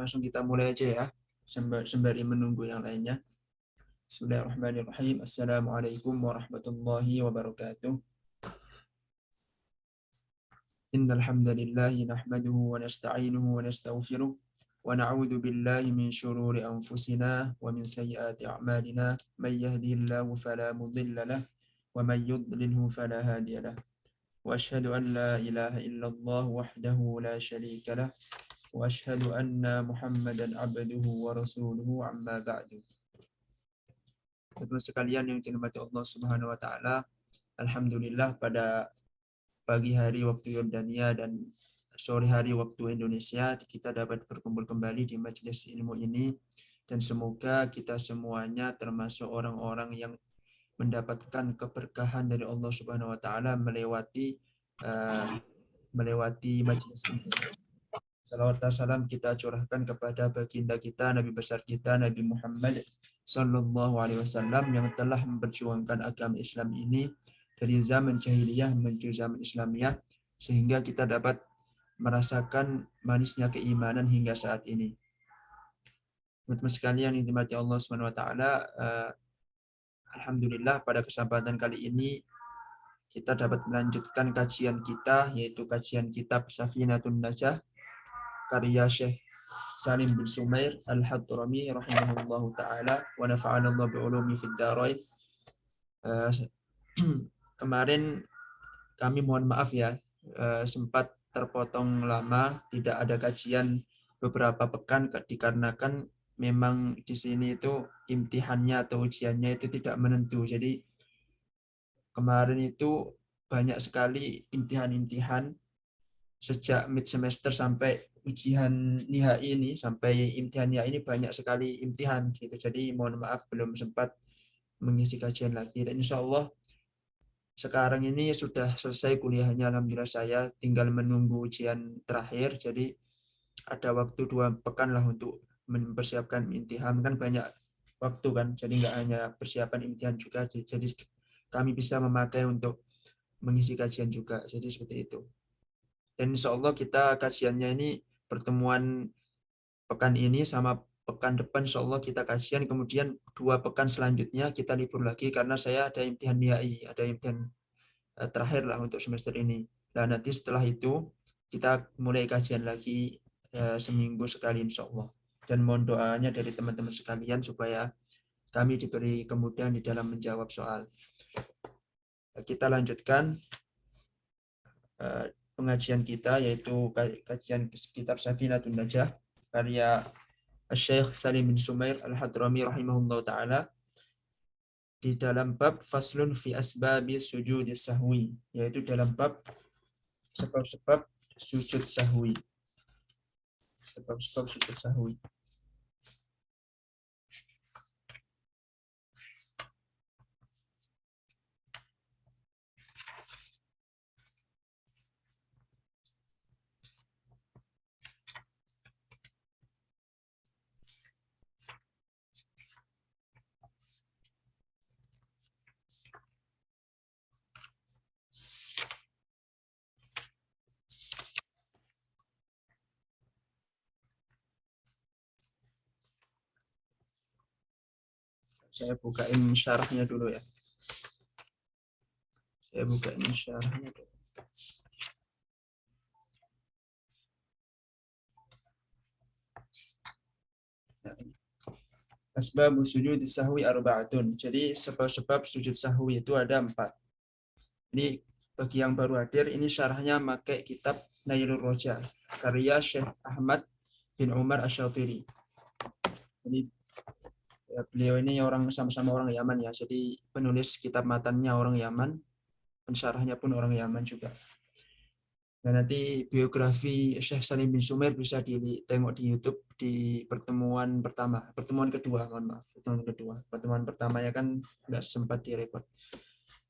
Langsung kita mulai aja ya, sembari menunggu yang lainnya. Bismillahirrahmanirrahim. Assalamualaikum warahmatullahi wabarakatuh. Innal hamdalillah nahmaduhu wa nasta'inuhu wa nastaghfiruh wa na'udzu billahi min shururi anfusina wa min sayyiati a'malina. May yahdihillahu fala mudilla lahu wa may yudlilhu fala hadiya lahu. Wa asyhadu an la ilaha illallah wahdahu la syarika lahu wa asyhadu anna Muhammadan abduhu wa rasuluhu amma ba'du. Teman-teman sekalian yang dirahmati Allah Subhanahu wa taala, alhamdulillah pada pagi hari waktu Yordania dan sore hari waktu Indonesia kita dapat berkumpul kembali di majelis ilmu ini, dan semoga kita semuanya termasuk orang-orang yang mendapatkan keberkahan dari Allah Subhanahu wa taala melewati majelis ini. Salawat dan salam kita curahkan kepada baginda kita, Nabi besar kita, Nabi Muhammad Sallallahu Alaihi Wasallam, yang telah memperjuangkan agama Islam ini dari zaman jahiliyah menuju zaman Islamiyah, sehingga kita dapat merasakan manisnya keimanan hingga saat ini. Teman-teman sekalian yang dirahmati Allah Subhanahu Wa Taala, alhamdulillah pada kesempatan kali ini kita dapat melanjutkan kajian kita, yaitu kajian kitab Safinatun Najah karya Syekh Salim bin Sumair Al-Hadrami rahimahullahu ta'ala wa nafa'ana Allah bi'ulumi fid dharain. Kemarin kami mohon maaf ya, sempat terpotong lama, tidak ada kajian beberapa pekan dikarenakan memang di sini itu imtihannya atau ujiannya itu tidak menentu. Jadi kemarin itu banyak sekali imtihan-imtihan sejak mid semester sampai ujian nihai ini, sampai imtihan nihai ini banyak sekali imtihan gitu. Jadi mohon maaf belum sempat mengisi kajian lagi, dan insya Allah sekarang ini sudah selesai kuliahnya, alhamdulillah. Saya tinggal menunggu ujian terakhir, jadi ada waktu 2 pekan lah untuk mempersiapkan imtihan. Kan banyak waktu kan, jadi nggak hanya persiapan imtihan juga, jadi kami bisa memakai untuk mengisi kajian juga, jadi seperti itu. Dan insya Allah kita kajiannya ini pertemuan pekan ini sama pekan depan insya Allah kita kajian, kemudian 2 pekan selanjutnya kita libur lagi karena saya ada imtihan nihai, ada imtihan terakhir lah untuk semester ini. Dan nanti setelah itu kita mulai kajian lagi seminggu sekali insya Allah. Dan mohon doanya dari teman-teman sekalian supaya kami diberi kemudahan di dalam menjawab soal. Kita lanjutkan pengajian kita, yaitu kajian kitab Safinatun Najah karya Syekh Salim bin Sumair Al-Hadrami rahimahullah ta'ala, di dalam bab faslun fi asbabi sujudi sahwi, yaitu dalam bab sebab-sebab sujud sahwi. Sebab-sebab sujud sahwi. Saya bukain syarahnya dulu ya. Saya bukain syarahnya dulu. Asbabus sujud sahwi arba'atun. Jadi sebab-sebab sujud sahwi itu ada 4. Ini bagi yang baru hadir, ini syarahnya pakai kitab Nailur Roja karya Syekh Ahmad bin Umar Asy-Syatiri. Jadi beliau ini sama-sama orang Yaman ya. Jadi penulis kitab matannya orang Yaman, pensyarahnya pun orang Yaman juga. Dan nanti biografi Syekh Salim bin Sumair bisa ditengok di YouTube di pertemuan kedua, mohon maaf, pertemuan kedua. Pertemuan pertamanya kan nggak sempat direkod.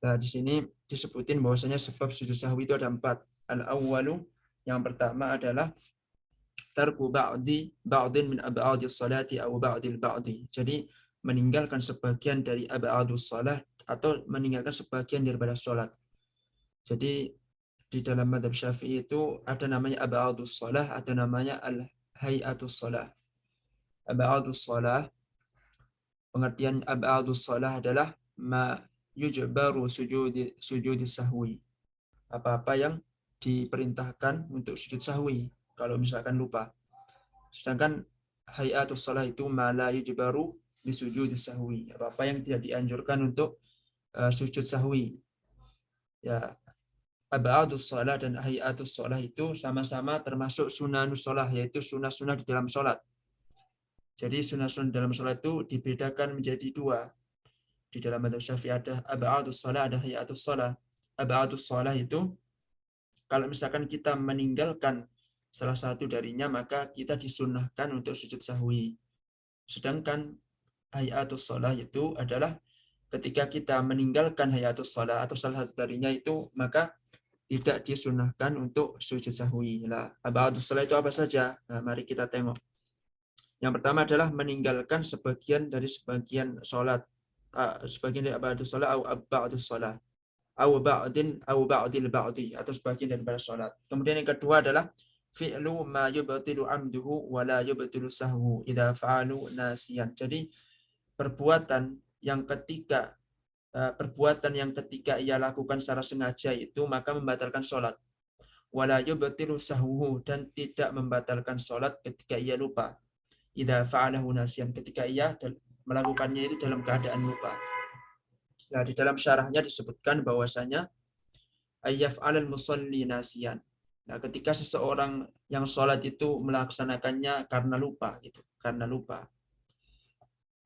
Nah, di sini disebutin bahwasanya sebab sujud sahwi itu ada 4. Al-awwalu, yang pertama adalah tarku ba'din min ab'adis salati aw ba'dil ba'di. Jadi meninggalkan sebagian dari ab'adus salat atau meninggalkan sebagian daripada salat. Jadi di dalam mazhab Syafi'i itu ada namanya ab'adus shalah, ada namanya al-hayatus shalah. ab'adus shalah, pengertian ab'adus shalah adalah ma yujbaru sujudi sahwi. Apa-apa yang diperintahkan untuk sujud sahwi kalau misalkan lupa. Sedangkan hayatus shalah itu ma la yujbaru bisujudi sahwi. Apa-apa yang tidak dianjurkan untuk sujud sahwi. Ya, ab'adus shalah dan hayatus shalah itu sama-sama termasuk sunanus shalah, yaitu sunah-sunah di dalam sholat. Jadi sunah-sunah dalam sholat itu dibedakan menjadi dua. Di dalam madzhab Syafi'i ada ab'adus shalah, ada hayatus shalah. Ab'adus shalah itu kalau misalkan kita meninggalkan salah satu darinya, maka kita disunnahkan untuk sujud sahwi. Sedangkan hayatus shalah itu adalah ketika kita meninggalkan hayatus shalah atau salah satu darinya itu, maka tidak disunahkan untuk sujud sahwi. Lah, ab'adus shalah itu apa saja? Nah, mari kita tengok. Yang pertama adalah meninggalkan sebagian dari sebagian sholat. Sebagian dari ab'adus shalah atau ab'adus shalah. Au ba'dil ba'di, atau sebagian daripada sholat. Kemudian yang kedua adalah fi'lu ma yubtilu amduhu wa la yubtilu sahwu idza fa'alu nasiyan. Jadi perbuatan yang ketika ia lakukan secara sengaja itu maka membatalkan sholat. Wala yubtilu sahwu, dan tidak membatalkan sholat ketika ia lupa. Idza fa'alahu nasiyan, ketika ia melakukannya itu dalam keadaan lupa. Nah, di dalam syarahnya disebutkan bahwasanya ayyaf alal musalli nasiyan. Nah, ketika seseorang yang sholat itu melaksanakannya karena lupa, gitu, karena lupa.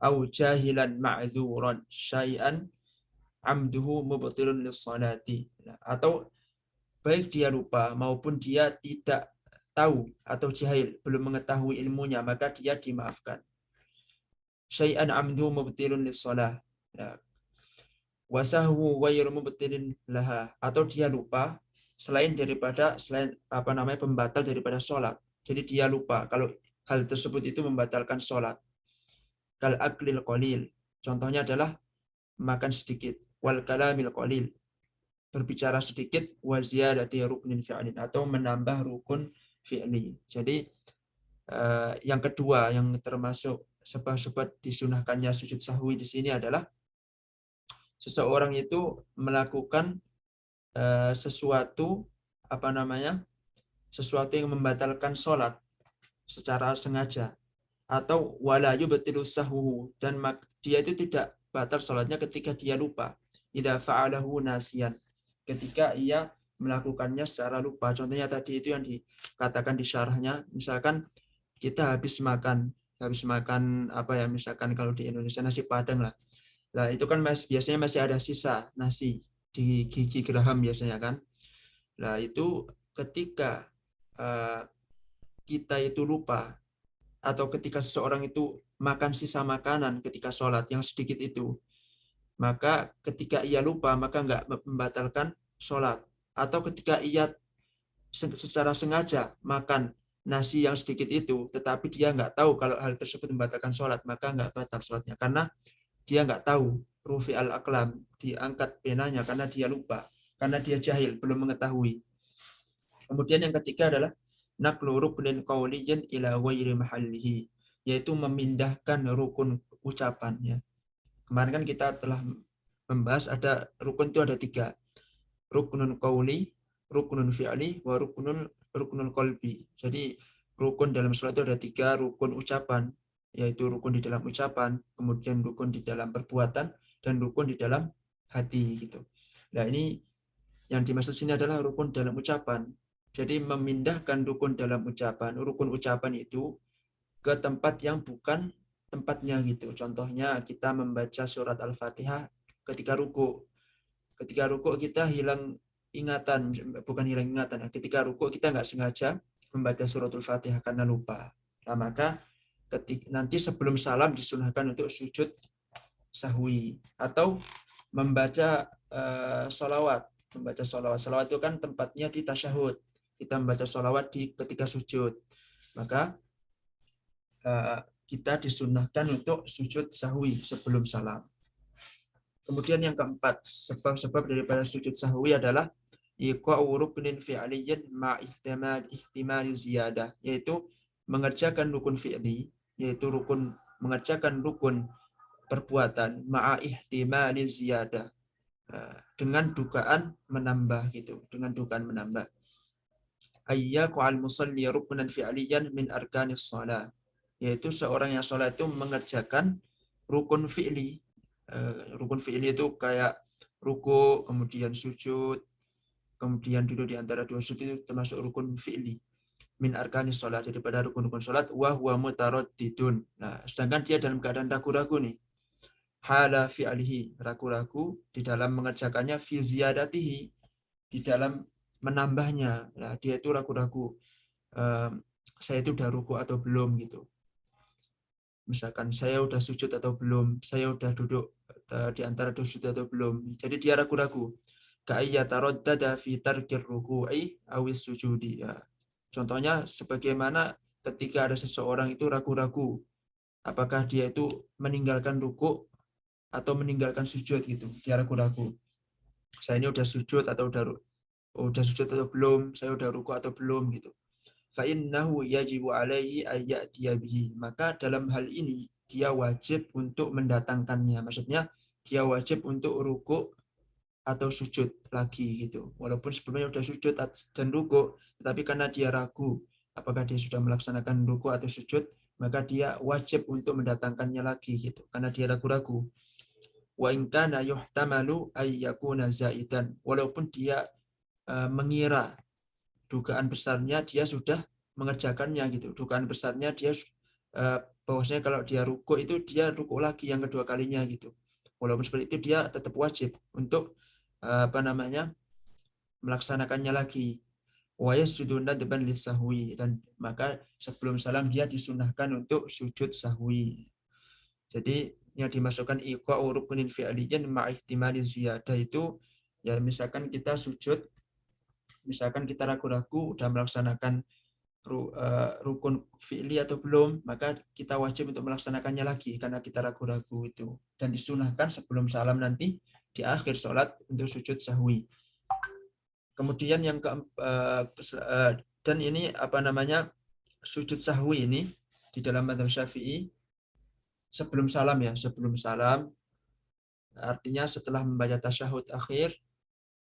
Au jahilan ma'dzuran syai'an amduhu mubtilun lis-salati. Nah, atau baik dia lupa maupun dia tidak tahu atau jahil, belum mengetahui ilmunya, maka dia dimaafkan. Syai'an amduhu mubtilun lis-salah. Nah, wasahwu ghairu mubtilin laha, atau dia lupa selain pembatal daripada sholat. Jadi dia lupa kalau hal tersebut itu membatalkan sholat. Kal aklil qalil, contohnya adalah makan sedikit, wal kalamil qalil, berbicara sedikit, wa ziyadati ruknin fi'lin, atau menambah rukun fi'li. Jadi yang kedua yang termasuk sebab-sebab disunahkannya sujud sahwi di sini adalah seseorang itu melakukan sesuatu yang membatalkan sholat secara sengaja, atau wala yubtilu sahwu, dan dia itu tidak batal sholatnya ketika dia lupa. Idza fa'alahu nasiyan, ketika ia melakukannya secara lupa. Contohnya tadi itu yang dikatakan di syarahnya, misalkan kita habis makan misalkan kalau di Indonesia nasi padang lah. Nah, itu kan biasanya masih ada sisa nasi di gigi geraham biasanya kan. Nah, itu ketika kita itu lupa, atau ketika seseorang itu makan sisa makanan ketika sholat yang sedikit itu, maka ketika ia lupa maka nggak membatalkan sholat. Atau ketika ia secara sengaja makan nasi yang sedikit itu, tetapi dia nggak tahu kalau hal tersebut membatalkan sholat, maka nggak batal sholatnya, karena dia nggak tahu. Rufi al-aqlam, diangkat penanya karena dia lupa, karena dia jahil, belum mengetahui. Kemudian yang ketiga adalah naqlu ruknin qawliyin ila ghairi mahallihi, yaitu memindahkan rukun ucapan, ya. Kemarin kan kita telah membahas ada rukun itu ada 3. Ruknun qawli, ruknun fi'li, wa ruknun qalbi. Jadi rukun dalam sholat itu ada 3 rukun ucapan, yaitu rukun di dalam ucapan, kemudian rukun di dalam perbuatan, dan rukun di dalam hati, gitu. Nah, ini yang dimaksud sini adalah rukun dalam ucapan. Jadi memindahkan rukun ucapan itu ke tempat yang bukan tempatnya, gitu. Contohnya kita membaca surat Al-Fatihah ketika ruku. Ketika ruku kita hilang ingatan, bukan hilang ingatan. Ketika ruku kita nggak sengaja membaca suratul Fatihah karena lupa. Nah, maka nanti sebelum salam disunahkan untuk sujud sahwi, atau membaca sholawat. Sholawat itu kan tempatnya di tasyahud. Kita membaca sholawat ketika sujud. Maka kita disunahkan untuk sujud sahwi sebelum salam. Kemudian yang keempat, sebab-sebab daripada sujud sahwi adalah iqa'u ruknin fi'liyyin ma ihtimal ziyadah, yaitu mengerjakan rukun fi'li yaitu rukun mengerjakan rukun perbuatan ma'a ihtimali ziyadah, dengan dugaan menambah gitu, dengan dugaan menambah. Ayyaku al-musalli ruknan fi'liyan min arkanis shalah, yaitu seorang yang sholat itu mengerjakan rukun fi'li. Rukun fi'li itu kayak ruku, kemudian sujud, kemudian duduk di antara dua sujud, itu termasuk rukun fi'li. Min arkanis sholat, daripada rukun-rukun sholat, wa huwa mutaraddidun. Nah, sedangkan dia dalam keadaan ragu-ragu nih. Hala fi'alihi, ragu-ragu di dalam mengerjakannya, fi ziyadatihi, di dalam menambahnya. Nah, dia itu ragu-ragu, saya itu udah ruku atau belum gitu. Misalkan saya udah sujud atau belum, saya udah duduk di antara dua sujud atau belum. Jadi dia ragu-ragu. Ka'ayyataraddada fi tarkir ruku'i awis sujudi. Ya. Contohnya sebagaimana ketika ada seseorang itu ragu-ragu apakah dia itu meninggalkan ruku atau meninggalkan sujud gitu. Dia ragu-ragu. Saya ini udah sujud atau udah sujud atau belum, saya udah ruku atau belum gitu. Fa innahu yajibu alaihi ayyatiya bihi. Maka dalam hal ini dia wajib untuk mendatangkannya. Maksudnya dia wajib untuk ruku atau sujud lagi gitu. Walaupun sebelumnya sudah sujud dan ruku, tetapi karena dia ragu apakah dia sudah melaksanakan ruku atau sujud, maka dia wajib untuk mendatangkannya lagi gitu. Karena dia ragu-ragu. Wa in kana yuhtamalu ay yakuna zaidan. Walaupun dia mengira, dugaan besarnya dia sudah mengerjakannya gitu. Dugaan besarnya dia bahwasanya kalau dia ruku itu dia ruku lagi yang kedua kalinya gitu. Walaupun seperti itu dia tetap wajib untuk melaksanakannya lagi. Wa yasjudu nadban lisahwi, dan maka sebelum salam dia disunahkan untuk sujud sahwi. Jadi yang dimasukkan iqa'u rukunin fi'liyan ma'ihtimali ziyadah itu ya misalkan kita sujud, misalkan kita ragu-ragu udah melaksanakan rukun fi'li atau belum, maka kita wajib untuk melaksanakannya lagi karena kita ragu-ragu itu. Dan disunahkan sebelum salam nanti di akhir sholat untuk sujud sahwi. Kemudian yang dan ini sujud sahwi ini di dalam mazhab Syafi'i sebelum salam ya, sebelum salam artinya setelah membaca tasyahud akhir,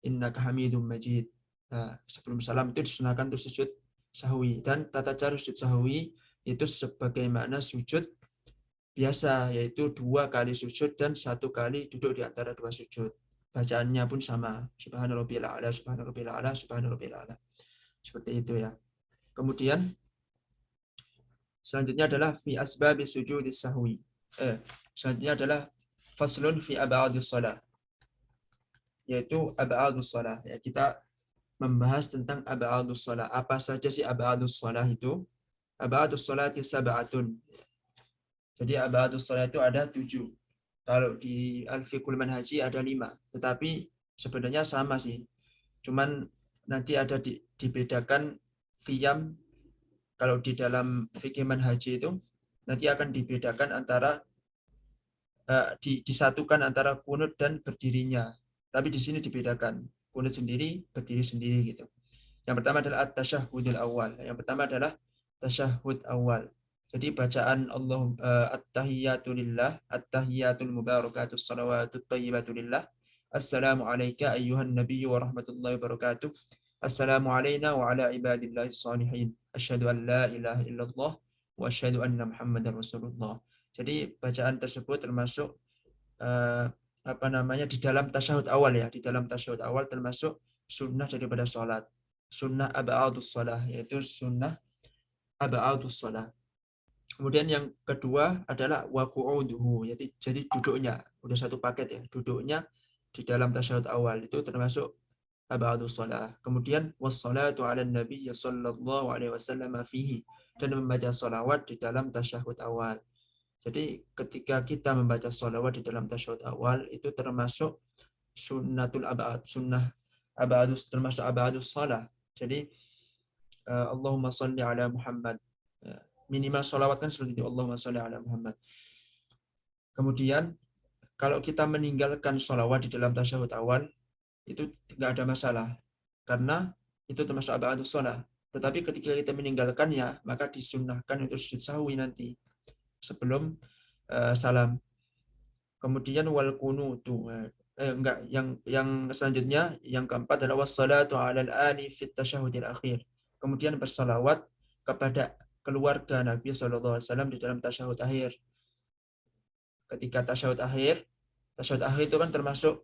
innaka hamidum majid. Nah, sebelum salam itu disunahkan untuk sujud sahwi, dan tata cara sujud sahwi itu sebagaimana sujud biasa, yaitu 2 kali sujud dan 1 kali duduk di antara 2 sujud. Bacaannya pun sama, subhanarabbiyal a'la, subhanarabbiyal a'la, subhanarabbiyal a'la. Seperti itu ya. Kemudian selanjutnya adalah fi asbabi sujudis sahwi. Selanjutnya adalah faslun fi ab'adus shalah, yaitu ab'adus shalah. Ya, kita membahas tentang ab'adus shalah. Apa saja sih ab'adus shalah itu? Ab'adus shalati sab'atun. Jadi ab'adus shalah itu ada 7. Kalau di Al-Fiqhul Manhaji ada 5. Tetapi sebenarnya sama sih. Cuman nanti ada dibedakan qiyam. Kalau di dalam fikih manhaji itu nanti akan dibedakan antara disatukan antara kunut dan berdirinya. Tapi di sini dibedakan. Kunut sendiri, berdiri sendiri gitu. Yang pertama adalah at-tasyahhudul awal. Yang pertama adalah tasyahhud awal. Jadi bacaan Allah at-tahiyyatu lillah, at-tahiyyatul mubarakatus salawatut thayyibatu lillah. Assalamu alayka ayyuhan nabiyyu wa rahmatullahi wa barakatuh. Assalamu alayna wa ala ibadillahis salihin. Asyhadu an la ilaha illallah wa asyhadu anna Muhammadar Rasulullah. Jadi bacaan tersebut termasuk di dalam tasyahud awal ya, di dalam tasyahud awal termasuk sunnah daripada salat. Sunnah ab'adus shalah, yaitu sunnah ab'adus shalah. Kemudian yang kedua adalah waqu'uduhu, jadi duduknya, udah satu paket ya, duduknya di dalam tasyahud awal itu termasuk ab'adus shalah. Kemudian wassalatu 'alan nabiy sallallahu alaihi wasallam fihi, dan membaca shalawat di dalam tasyahud awal. Jadi ketika kita membaca shalawat di dalam tasyahud awal itu termasuk sunnatul ab'ad, sunnah ab'adus, termasuk ab'adus shalah. Jadi Allahumma salli ala Muhammad. Minimal sholawat kan seperti itu, Allahumma salli ala Muhammad. Kemudian kalau kita meninggalkan sholawat di dalam tasyahud awal itu tidak ada masalah karena itu termasuk ab'adus shalah. Tetapi ketika kita meninggalkannya maka disunnahkan untuk sujud sahwi nanti. sebelum salam. Kemudian wal kunutu. Enggak, yang selanjutnya yang keempat adalah wassalatu 'alal ali fit tasyahhudil akhir. Kemudian bersalawat kepada keluarga Nabi sallallahu alaihi wasallam di dalam tasyahud akhir. Ketika tasyahud akhir itu kan termasuk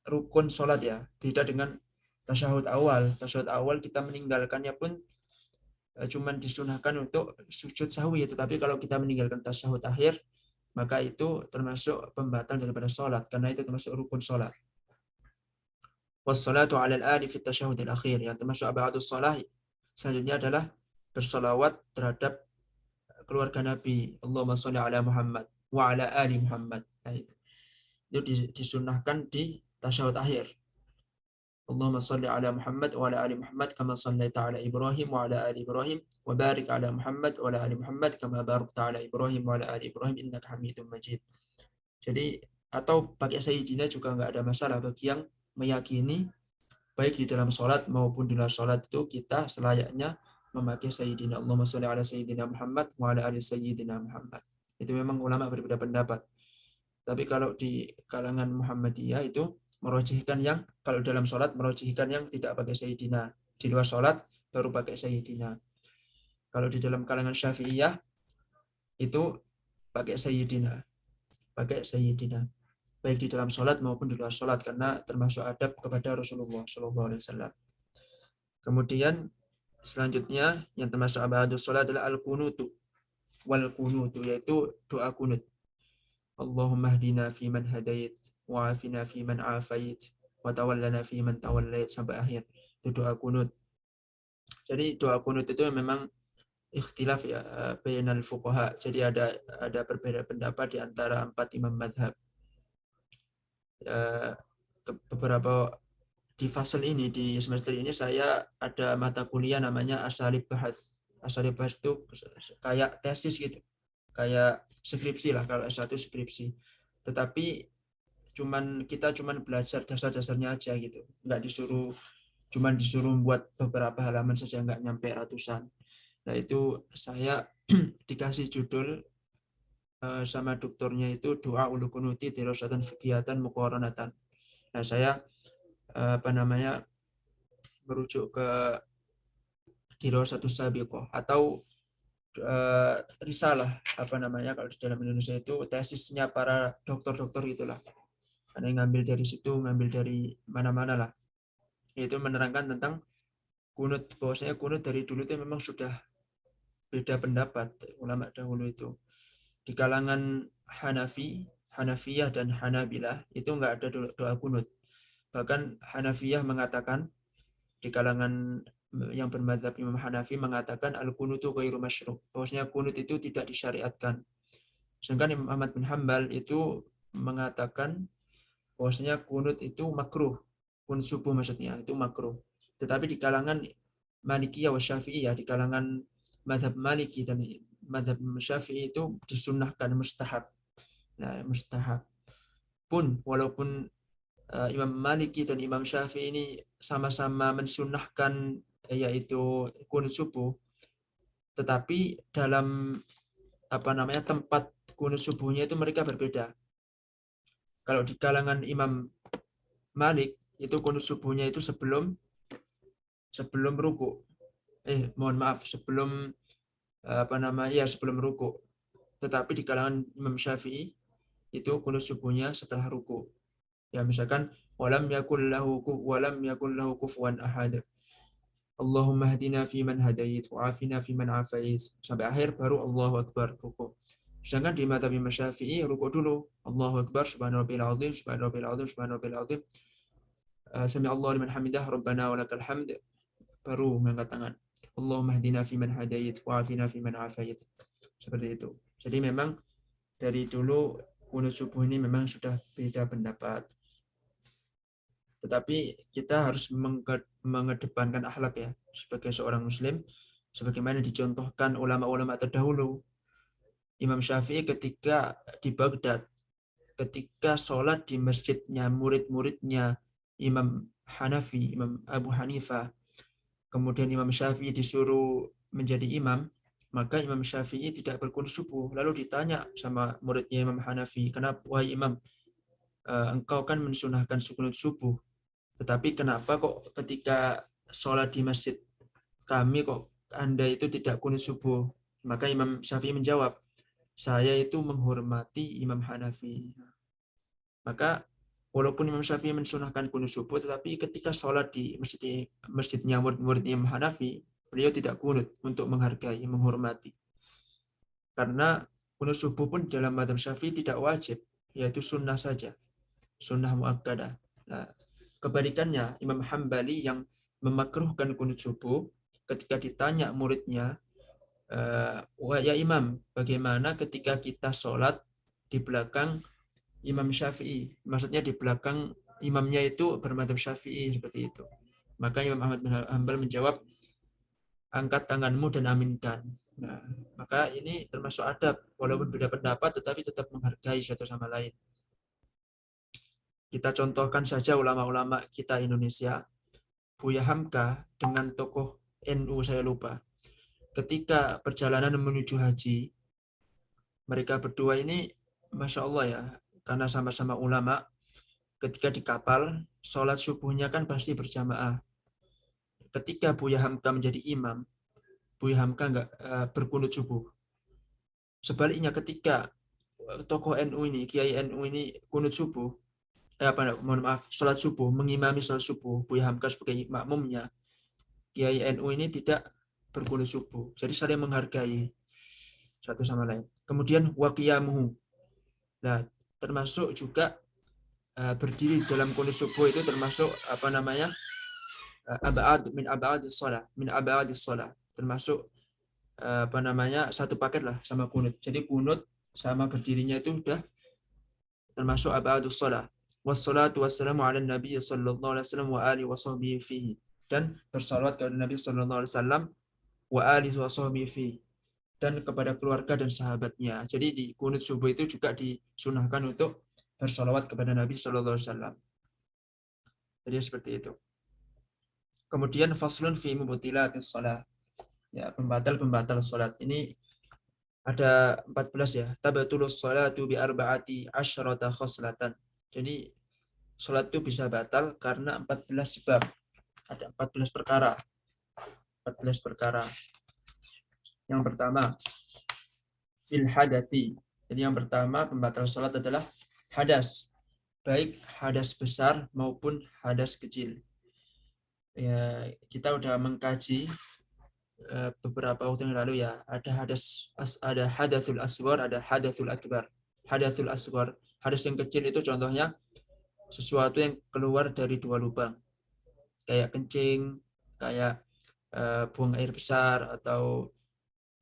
rukun salat ya. Beda dengan tasyahud awal. Tasyahud awal kita meninggalkannya pun cuman disunahkan untuk sujud sahwi, tetapi kalau kita meninggalkan tasyahud akhir maka itu termasuk pembatal daripada sholat, karena itu termasuk rukun sholat. Wassalatu 'alal ali fit tasyahhudil akhir, yang termasuk abadus shalah selanjutnya adalah bersolawat terhadap keluarga Nabi. Allahumma sholli ala Muhammad wa ala ali Muhammad. Nah, itu disunahkan di tasyahud akhir. Allahumma sholli ala Muhammad wa ala ali Muhammad kama shallaita ala Ibrahim wa ala ali Ibrahim wa barik ala Muhammad wa ala ali Muhammad kama barakta ala Ibrahim wa ala ali Ibrahim innaka Hamidum Majid. Jadi atau pakai sayyidina juga nggak ada masalah bagi yang meyakini baik di dalam sholat maupun di luar sholat itu kita selayaknya memakai sayyidina. Allahumma sholli ala sayyidina Muhammad wa ala ali sayyidina Muhammad. Itu memang ulama berbeda pendapat. Tapi kalau di kalangan Muhammadiyah itu merojihkan yang kalau dalam sholat merojihkan yang tidak pakai sayyidina. Di luar sholat baru pakai sayyidina. Kalau di dalam kalangan Syafi'iyah itu pakai sayyidina. Pakai sayyidina. Baik di dalam sholat maupun di luar sholat, karena termasuk adab kepada Rasulullah SAW. Kemudian selanjutnya yang termasuk abadus sholat adalah al-kunutu wal kunutu, yaitu doa kunut. Allahumma hdina fi man hadait wa afina fi man afait wa tawallana fi man tawallait, sampai akhir. Itu doa kunut. Jadi doa kunut itu memang ikhtilaf ya bainal fuqaha. Jadi ada berbeda pendapat di antara 4 imam madhab. Beberapa di fase ini, di semester ini saya ada mata kuliah namanya asalib bahas. Asalib bahas itu kayak tesis gitu, kayak skripsi lah kalau S1 skripsi. Tetapi kita belajar dasar-dasarnya aja gitu, nggak disuruh buat beberapa halaman saja, nggak nyampe ratusan. Nah itu saya dikasih judul sama doktornya itu doa ulu kunuti dirosatan fikiyatan muqaranatan. Nah saya merujuk ke Dirasatus Sabiqah atau risalah kalau di dalam Indonesia itu tesisnya para dokter-dokter itulah. Ada yang ngambil dari situ, ngambil dari mana-mana lah. Itu menerangkan tentang kunut, bahwasanya kunut dari dulu itu memang sudah beda pendapat ulama dahulu itu. Di kalangan Hanafiyah dan Hanabilah itu enggak ada doa kunut. Bahkan Hanafiyah mengatakan, di kalangan yang bermadzhab Imam Hanafi mengatakan al-kunutu ghairu masyru', bahwasanya kunut itu tidak disyariatkan. Sedangkan Imam Ahmad bin Hambal itu mengatakan bahwasanya kunut itu makruh. Kunut subuh maksudnya itu makruh. Tetapi di kalangan Malikiyah wa Syafi'iyah, di kalangan mazhab Maliki dan mazhab Syafi'i itu disunnahkan, mustahab. Nah, mustahab. Walaupun Imam Maliki dan Imam Syafi'i ini sama-sama mensunnahkan yaitu kunut subuh, tetapi dalam tempat kunut subuhnya itu mereka berbeda. Kalau di kalangan Imam Malik itu kunut subuhnya itu sebelum ruku. Sebelum ruku. Tetapi di kalangan Imam Syafi'i itu kunut subuhnya setelah ruku. Ya misalkan walam yakul lahu kufuwan ahad. Allahumma hadina fi man hadait wa afina fi man afait, sampai akhir baru Allahu akbar ruku. Sedangkan di mazhab Imam Syafi'i ruku dulu, Allahu akbar subhana rabbil azim subhana rabbil azim subhana rabbil azim, sami Allahu liman hamidah rabbana walakal hamd, baru mengangkat tangan. Allahumma hadina fi man hadait wa afina fi man afait. Seperti itu. Jadi memang dari dulu kunut subuh ini memang sudah beda pendapat. Tetapi kita harus mengedepankan akhlak ya sebagai seorang muslim, sebagaimana dicontohkan ulama-ulama terdahulu. Imam Syafi'i ketika di Baghdad, ketika sholat di masjidnya murid-muridnya Imam Abu Hanifah, kemudian Imam Syafi'i disuruh menjadi imam, Maka Imam Syafi'i tidak berkunut subuh. Lalu ditanya sama muridnya Imam Hanafi, kenapa wahai Imam, engkau kan mensunahkan kunut subuh, tetapi kenapa kok ketika sholat di masjid kami kok Anda itu tidak kunut subuh? Maka Imam Syafi'i menjawab, saya itu menghormati Imam Hanafi. Maka walaupun Imam Syafi'i mensunahkan kunut subuh, tetapi ketika sholat di masjidnya murid-murid Imam Hanafi, beliau tidak kunut untuk menghargai, menghormati. Karena kunut subuh pun dalam mazhab Syafi'i tidak wajib, yaitu sunnah saja, sunnah muakkadah. Nah, kebalikannya Imam Hambali yang memakruhkan kunut subuh, ketika ditanya muridnya, ya Imam, bagaimana ketika kita sholat di belakang Imam Syafi'i? Maksudnya di belakang imamnya itu bermadzhab Syafi'i seperti itu. Maka Imam Ahmad bin Hanbal menjawab, angkat tanganmu dan aminkan. Nah, maka ini termasuk adab, walaupun beda pendapat tetapi tetap menghargai satu sama lain. Kita contohkan saja ulama-ulama kita Indonesia, Buya Hamka dengan tokoh NU saya lupa. Ketika perjalanan menuju haji, mereka berdua ini, Masya Allah ya, karena sama-sama ulama, ketika di kapal, sholat subuhnya kan pasti berjamaah. Ketika Buya Hamka menjadi imam, Buya Hamka nggak berkunut subuh. Sebaliknya ketika tokoh NU ini, Kiai NU ini kunut subuh, sholat subuh, mengimami sholat subuh, Buya Hamka sebagai makmumnya, Kiai NU ini tidak berkunut subuh. Jadi saling menghargai satu sama lain. Kemudian waqiyamuhu. Nah, termasuk juga berdiri dalam kunut subuh itu termasuk abad min abadis shalah, termasuk satu paket lah sama kunut. Jadi kunut sama berdirinya itu sudah termasuk abadus shalah. Wassalatu wassalamu ala nabi sallallahu alaihi wasallam wa alihi wa sahbihi fihi. Dan bersalawat kepada Nabi sallallahu alaihi wasallam wa alihi wa sahbihi fihi, dan kepada keluarga dan sahabatnya. Jadi di kunut subuh itu juga disunahkan untuk bersalawat kepada Nabi sallallahu alaihi wasallam. Jadi seperti itu. Kemudian faslun fi mubtilatis shalah. Ya, pembatal-pembatal salat. Ini ada 14 ya. Tabatulus salatu bi arba'ati asyrata khoslatan. Jadi salat itu bisa batal karena 14 sebab. Ada 14 perkara. 14 perkara. Yang pertama, fil hadati. Jadi yang pertama pembatal salat adalah hadas. Baik hadas besar maupun hadas kecil. Ya, kita udah mengkaji beberapa waktu yang lalu ya, ada hadasul asghar, ada hadasul akbar. Hadasul asghar, hadas yang kecil itu contohnya sesuatu yang keluar dari dua lubang, kayak kencing, kayak buang air besar atau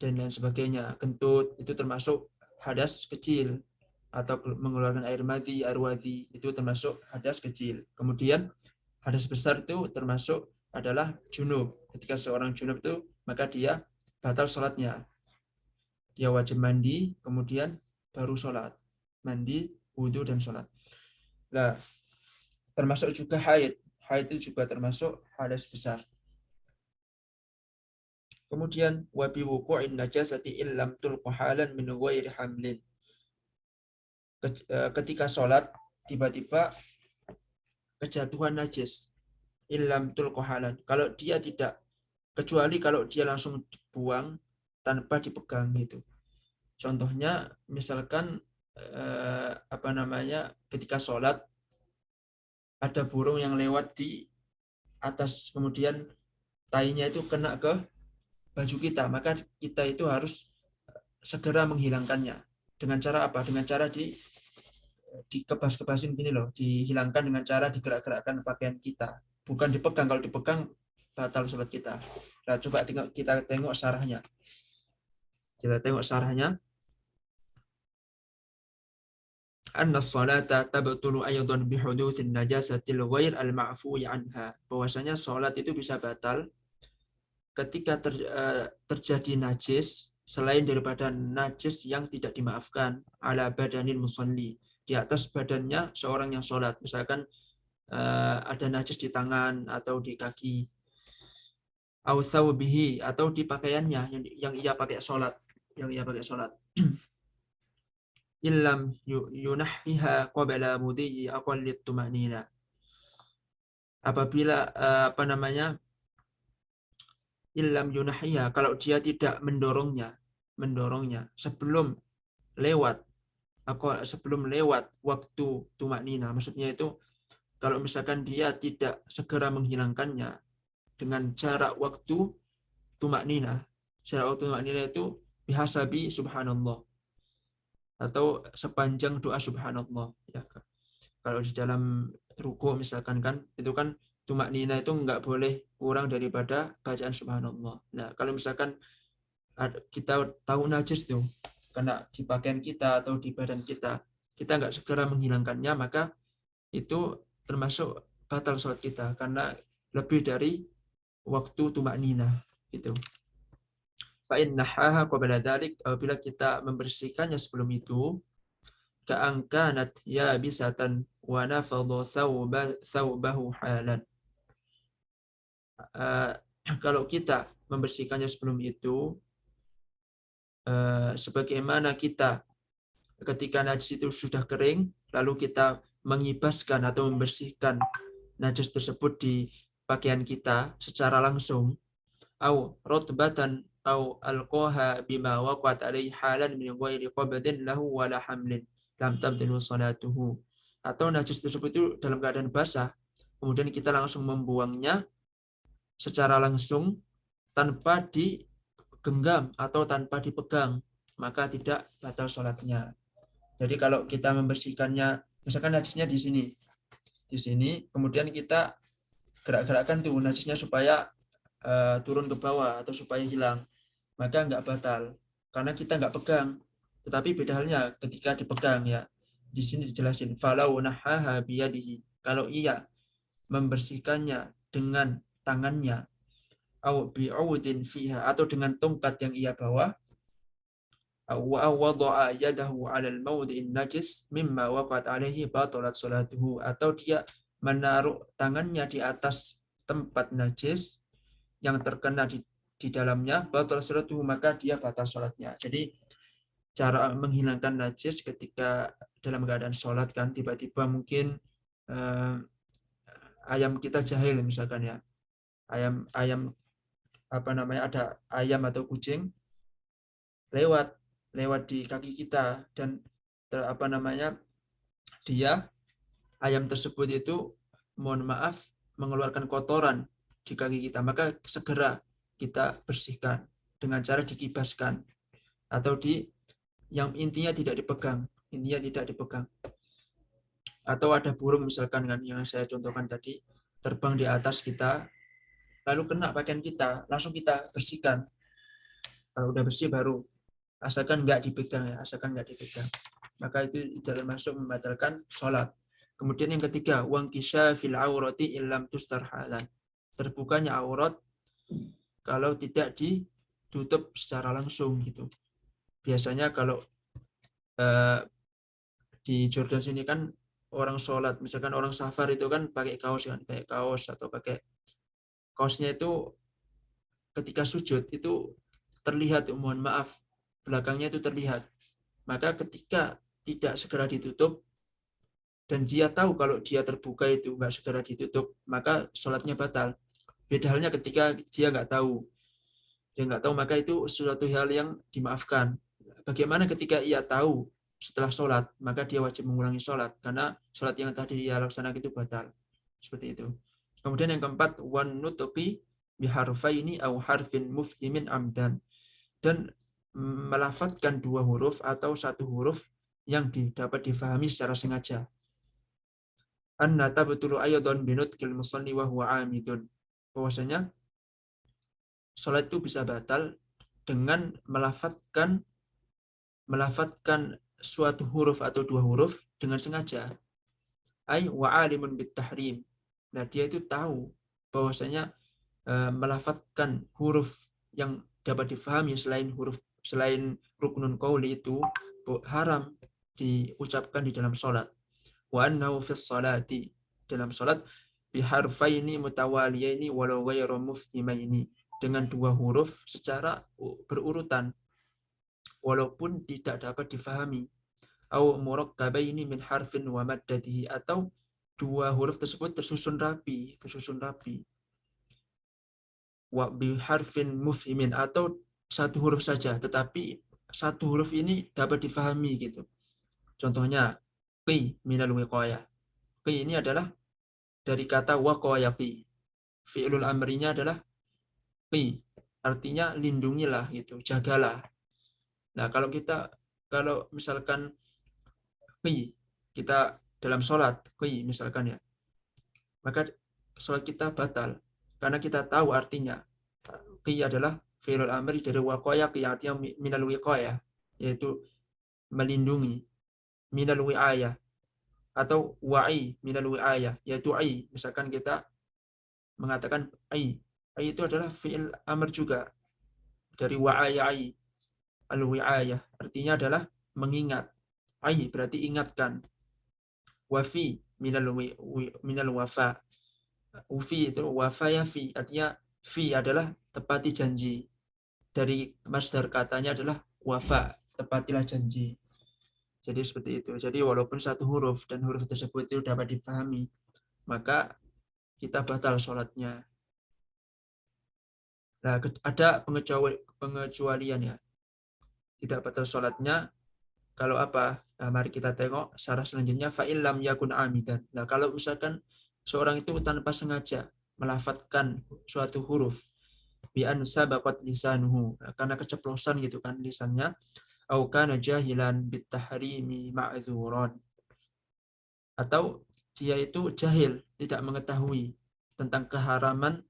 dan lain sebagainya, kentut, itu termasuk hadas kecil, atau mengeluarkan air madhi, air wadhi, itu termasuk hadas kecil. Kemudian hadas besar itu termasuk adalah junub. Ketika seorang junub itu, maka dia batal sholatnya. Dia wajib mandi, kemudian baru sholat. Mandi, wudhu, dan sholat. Nah, termasuk juga haid. Haid itu juga termasuk hadas besar. Kemudian wabi wuqu'in najasati illam tulqa halan min ghairi hamlin. Ketika sholat tiba-tiba kejatuhan najis, illam tulqa halan. Kalau dia tidak, kecuali kalau dia langsung buang tanpa dipegang gitu. Contohnya misalkan ketika sholat ada burung yang lewat di atas, kemudian tainya itu kena ke baju kita, maka kita itu harus segera menghilangkannya. Dengan cara apa? Dengan cara dikebas-kebasin gini loh, dihilangkan dengan cara digerak-gerakkan pakaian kita. Bukan dipegang, kalau dipegang batal sholat kita. Nah, coba kita tengok syarahnya. Kita tengok syarahnya. Anna salata tabtulu aydan bihudutsin najasatil ghair al-ma'fu'i anha. Bahwasanya salat itu bisa batal ketika terjadi najis selain daripada najis yang tidak dimaafkan, ala badanil musalli, di atas badannya seorang yang sholat. Misalkan ada najis di tangan atau di kaki. au thawbihi, atau di pakaiannya yang ia pakai sholat, illam yunahhiha qabla mudhi aqallit tumanina. Apabila illam yunahhiha, kalau dia tidak mendorongnya sebelum lewat waktu tumanina. Maksudnya itu kalau misalkan dia tidak segera menghilangkannya dengan jarak waktu tumanina. Jarak waktu tumanina itu bihasabi subhanallah, atau sepanjang doa subhanallah, ya. Kalau di dalam ruku misalkan kan itu kan tumak nina itu nggak boleh kurang daripada bacaan subhanallah. Nah, kalau misalkan kita tahu najis tuh kena di pakaian kita atau di badan kita, kita nggak segera menghilangkannya, maka itu termasuk batal sholat kita karena lebih dari waktu tumak nina gitu. Fa innaha qabla dzalik, apabila kita membersihkannya sebelum itu, ka'angkanat ya bisatan wa nafadhu thawbahu halan. Kalau kita membersihkannya sebelum itu, sebagaimana kita ketika najis itu sudah kering, lalu kita mengibaskan atau membersihkan najis tersebut di pakaian kita secara langsung, au rutbatan au alqaha bima waqat alaihi halan min ghairi qabdin lahu wala hamlin lam tabdilu salatuhu. Atau najis tersebut itu dalam keadaan basah, kemudian kita langsung membuangnya secara langsung tanpa digenggam atau tanpa dipegang, maka tidak batal sholatnya. Jadi kalau kita membersihkannya, misalkan najisnya di sini, kemudian kita gerak-gerakkan tuh najisnya supaya turun ke bawah atau supaya hilang, maka nggak batal karena kita nggak pegang. Tetapi beda halnya ketika dipegang, ya. Di sini dijelasin falau nahaha biyadihi, kalau ia membersihkannya dengan tangannya, au bi'udin fiha, atau dengan tongkat yang ia bawa, au wada'a yadahu 'alal mawdi'in najis mimma waqat 'alaihi batalat salatuhu, atau dia menaruh tangannya di atas tempat najis yang terkena di dalamnya, batal salatuhu, maka dia batal salatnya. Jadi cara menghilangkan najis ketika dalam keadaan sholat kan, tiba-tiba mungkin ayam kita jahil misalkan, ya, ayam ayam ada ayam atau kucing lewat lewat di kaki kita, dan dia ayam tersebut itu, mohon maaf, mengeluarkan kotoran di kaki kita, maka segera kita bersihkan dengan cara dikibaskan atau yang intinya tidak dipegang, atau ada burung misalkan kan yang saya contohkan tadi, terbang di atas kita lalu kena pakaian kita, langsung kita bersihkan. Kalau udah bersih baru, asalkan nggak dipegang, maka itu tidak termasuk membatalkan sholat. Kemudian yang ketiga, wangkisha fil aurati illam tustar halan, terbukanya aurat kalau tidak ditutup secara langsung gitu. Biasanya kalau di Jordan sini kan orang sholat, misalkan orang safar itu kan pakai kaos atau pakai kaosnya itu ketika sujud itu terlihat, mohon maaf, belakangnya itu terlihat. Maka ketika tidak segera ditutup dan dia tahu kalau dia terbuka itu nggak segera ditutup, maka sholatnya batal. Beda halnya ketika dia nggak tahu, maka itu suatu hal yang dimaafkan. Bagaimana ketika ia tahu setelah sholat, maka dia wajib mengulangi sholat karena sholat yang tadi dia laksanakan itu batal. Seperti itu. Kemudian yang keempat, wan nutuqi biharfaini au harfin mufhimin amdan, dan melafadzkan dua huruf atau satu huruf yang dapat difahami secara sengaja. Anna tabtulu ayadun binutkil musalli wa huwa amidun, bahwasanya salat itu bisa batal dengan melafadzkan suatu huruf atau dua huruf dengan sengaja. Ai wa alimun bit tahrim. Nah, dia itu tahu bahwasanya melafadzkan huruf yang dapat difahami selain ruknun qauli itu haram diucapkan di dalam salat. Wa annahu fis salati, dalam salat, biharfaini mutawaliyaini walau ghairu mufhimaini, dengan 2 huruf secara berurutan walaupun tidak dapat difahami. Au murakkabaini min harfin wa maddatihi, atau 2 huruf tersebut tersusun rapi. Wa bi harfin mufhimin, atau 1 huruf saja tetapi 1 huruf ini dapat difahami gitu. Contohnya qi minal wiqayah. Qi ini adalah dari kata waqaya qi. Fi'lul amrinya adalah qi, artinya lindungilah gitu, jagalah. Nah, kalau misalkan qi kita dalam sholat qi misalkan ya, maka sholat kita batal karena kita tahu artinya. Qi adalah fi'lul amri dari waqaya, qi artinya minal wiqayah, yaitu melindungi, minal wi'ayah, atau wa'i minal wi'ayah, yaitu ai. Misalkan kita mengatakan ai itu adalah fi'il amr juga dari wa'aya ai, al wi'ayah artinya adalah mengingat. Ai berarti ingatkan. Wafi minal wafa. Ufi itu wafa ya fi, artinya fi adalah tepati janji. Dari masdar katanya adalah wafa, tepatilah janji. Jadi seperti itu. Jadi walaupun 1 huruf dan huruf tersebut itu dapat dipahami, maka kita batal sholatnya. Nah, ada pengecualian ya. Tidak batal sholatnya kalau apa? Nah, mari kita tengok syarah selanjutnya. Fa'il lam yakun amidan. Nah, kalau misalkan seorang itu tanpa sengaja melafadzkan suatu huruf bi an sabaqat lisanuhu, karena keceplosan gitu kan lisannya, au kana jahilan bit tahrimi ma'dzuran, atau dia itu jahil, tidak mengetahui tentang keharaman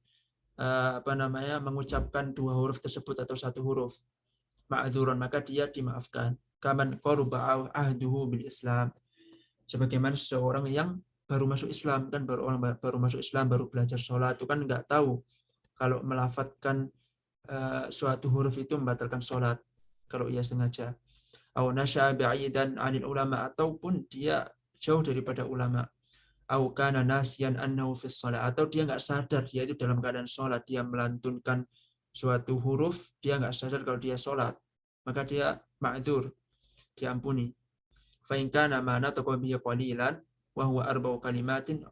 mengucapkan 2 huruf tersebut atau 1 huruf, ma'dzuran, maka dia dimaafkan. Kaman qaruba ahduhu bil Islam, sebagaimana seorang yang baru masuk Islam kan, baru masuk Islam, baru belajar sholat itu kan nggak tahu kalau melafadzkan suatu huruf itu membatalkan sholat kalau ia sengaja. Au nasya ba'idan 'anil ulama, ataupun dia jauh daripada ulama. Au kana nasiyan annahu fis shalah, atau dia nggak sadar dia itu dalam keadaan sholat, dia melantunkan suatu huruf, dia nggak sadar kalau dia sholat, maka dia ma'dzur, diampuni. Fa in kana ma nataqa bihi qalilan wa huwa arba'u kalimatin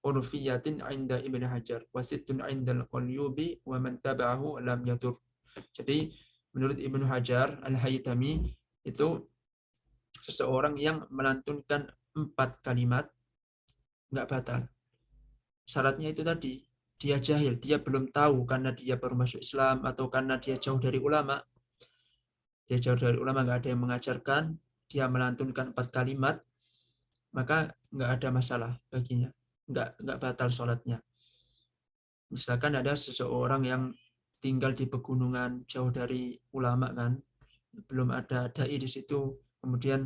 urfiyatin 'inda Ibnu Hajar wa sittun 'inda al-Qalyubi wa man tabi'ahu lam yadur. Jadi menurut Ibnu Hajar Al-Haytami itu seseorang yang melantunkan 4 kalimat nggak batal. Syaratnya itu tadi, dia jahil, dia belum tahu karena dia baru masuk Islam atau karena dia jauh dari ulama. Dia jauh dari ulama, nggak ada yang mengajarkan, dia melantunkan 4 kalimat, maka nggak ada masalah baginya, nggak batal sholatnya. Misalkan ada seseorang yang tinggal di pegunungan jauh dari ulama kan, belum ada dai di situ, kemudian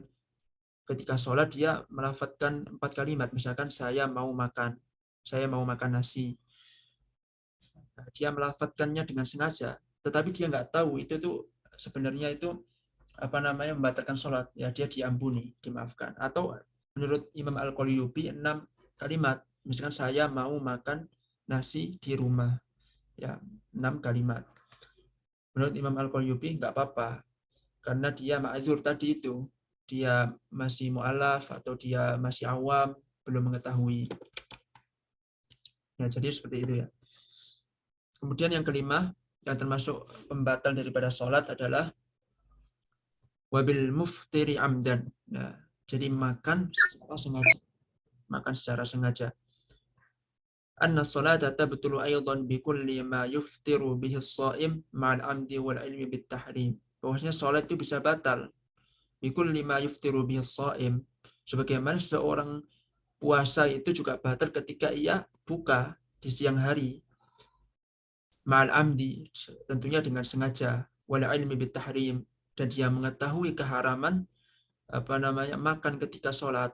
ketika sholat dia melafadzkan 4 kalimat, misalkan saya mau makan nasi. Nah, dia melafadzkannya dengan sengaja, tetapi dia nggak tahu itu tuh sebenarnya itu membatalkan sholat, ya dia diampuni, dimaafkan. Atau menurut Imam Al-Qalyubi 6 kalimat, misalkan saya mau makan nasi di rumah, ya 6 kalimat. Menurut Imam Al-Qalyubi nggak apa-apa, karena dia ma'zur tadi itu, dia masih mu'alaf atau dia masih awam, belum mengetahui. Ya, jadi seperti itu ya. Kemudian yang kelima, yang termasuk pembatal daripada sholat adalah wabil muftiri amdan. Nah, jadi makan secara sengaja. Anna sholata tabtulu aydan bi kulli ma yuftiru bihi as-shaim ma'al amdi wal ilmi bit tahrim. Bahwasanya sholat itu bisa batal bi kulli ma yuftiru bihi as-shaim, sebagaimana seorang puasa itu juga batal ketika ia buka di siang hari. Ma'al amdi, tentunya dengan sengaja, wal ilmi bit tahrim, dan dia mengetahui keharaman makan ketika sholat,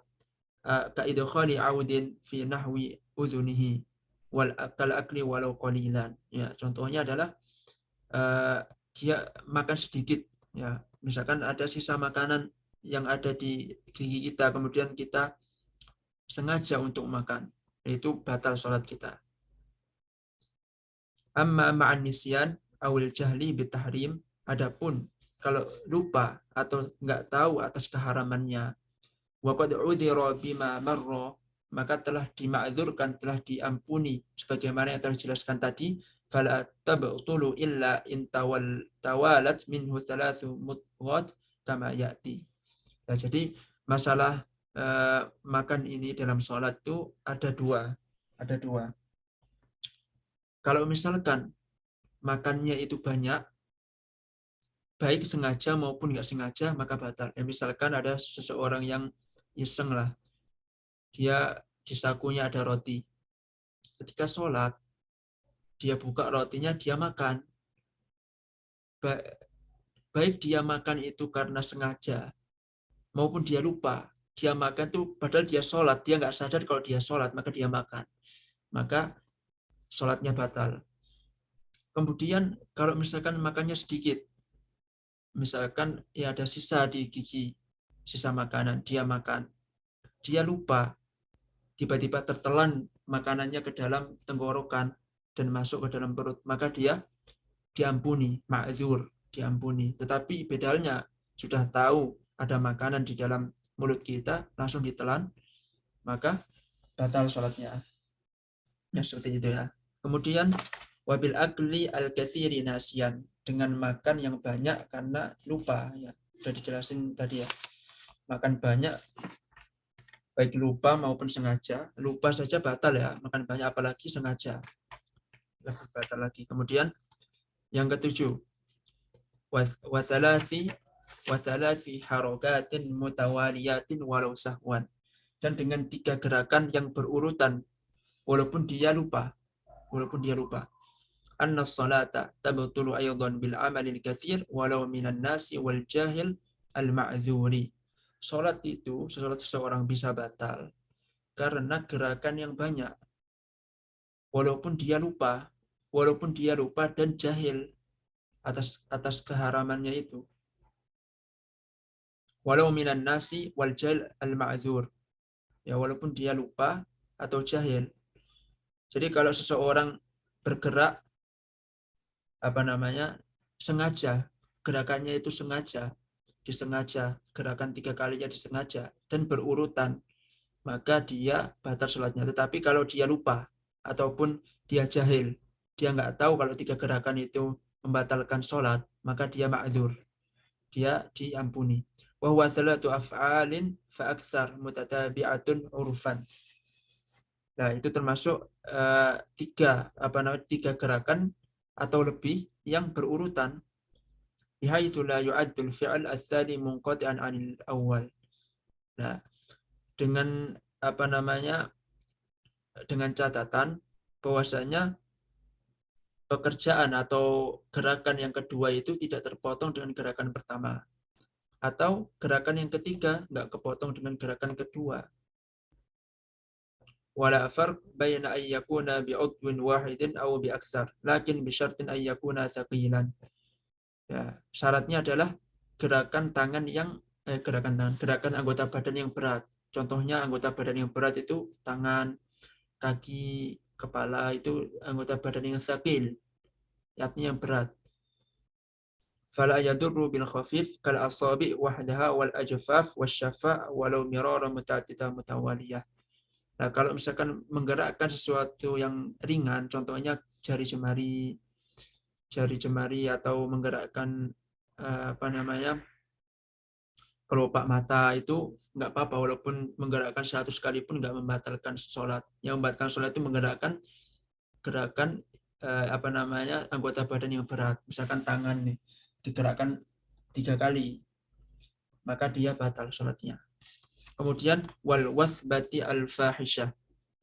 ka'idkhali audin fi nahwi udhunihi wal akli walau qalilan. Ya, contohnya adalah dia makan sedikit, ya. Misalkan ada sisa makanan yang ada di gigi kita, kemudian kita sengaja untuk makan, itu batal sholat kita. Amma ma'an nisyan awil jahli bitahrim, adapun kalau lupa atau nggak tahu atas keharamannya, wa qad udhira bima marra, maka telah dimakzurkan, telah diampuni sebagaimana yang telah dijelaskan tadi, fala tabtulu illa in tawalat minhu thalathu mudghat kama ya'ti. Ya, jadi masalah makan ini dalam sholat itu ada dua. Ada dua. Kalau misalkan makannya itu banyak, baik sengaja maupun nggak sengaja, maka batal. Ya, misalkan ada seseorang yang iseng lah, dia di sakunya ada roti. Ketika sholat, dia buka rotinya, dia makan. Baik dia makan itu karena sengaja, maupun dia lupa. Dia makan tuh padahal dia sholat, dia nggak sadar kalau dia sholat, maka dia makan. Maka sholatnya batal. Kemudian kalau misalkan makannya sedikit, misalkan ya ada sisa di gigi, sisa makanan, dia makan. Dia lupa, tiba-tiba tertelan makanannya ke dalam tenggorokan dan masuk ke dalam perut, maka dia diampuni, ma'zur, diampuni. Tetapi bedanya sudah tahu ada makanan di dalam mulut kita, langsung ditelan, maka batal sholatnya. Ya, seperti itu ya. Kemudian wabil akli al-katsiri nasiyan, dengan makan yang banyak karena lupa ya. Sudah dijelasin tadi ya. Makan banyak baik lupa maupun sengaja. Lupa saja batal ya, makan banyak apalagi sengaja. Lebih batal lagi. Kemudian yang ketujuh, wathalathi harakatin mutawaliyatin walau sahwan, dan dengan 3 gerakan yang berurutan walaupun dia lupa. Anna salata tabtulu aydan bil amalil katsir walau minan nasi wal jahil al ma'dzuri. Salat itu, salat seseorang bisa batal karena gerakan yang banyak walaupun dia lupa dan jahil atas keharamannya itu. Walau minan nasi wal jahil al ma'dzur. Ya, walaupun dia lupa atau jahil. Jadi kalau seseorang bergerak sengaja, gerakannya itu disengaja, gerakan 3 kalinya disengaja dan berurutan, maka dia batal sholatnya. Tetapi kalau dia lupa ataupun dia jahil, dia nggak tahu kalau 3 gerakan itu membatalkan sholat, maka dia ma'dzur, dia diampuni. Wa huwa thalatu af'alin fa aktsar mutatabi'atun urfan. Nah, itu termasuk 3 gerakan atau lebih yang berurutan. Bihaitsu la yu'addul fi'l ats-tsani munqati'an 'anil awwal. Nah, dengan dengan catatan bahwasanya pekerjaan atau gerakan yang kedua itu tidak terpotong dengan gerakan pertama, atau gerakan yang ketiga nggak kepotong dengan gerakan kedua. Wala farq baina ay yakuna bi'udwin wahidin aw bi aktsar, lakin bi syartin ay yakuna thaqilan. Ya, syaratnya adalah gerakan tangan yang gerakan anggota badan yang berat. Contohnya anggota badan yang berat itu tangan, kaki, kepala, itu anggota badan yang stabil, artinya yang berat. Fala yadurru bil khafif kal asabi wahdaha wal ajfaf wasyafa walau mirara muta'addida mutawaliyah. Nah, kalau misalkan menggerakkan sesuatu yang ringan, contohnya jari jemari atau menggerakkan kelopak mata, itu nggak apa-apa walaupun menggerakkan 100 kali pun nggak membatalkan sholat. Yang membatalkan sholat itu menggerakkan gerakan anggota badan yang berat. Misalkan tangan nih digerakkan 3 kali, maka dia batal sholatnya. Kemudian wal wathbati al fahisyah,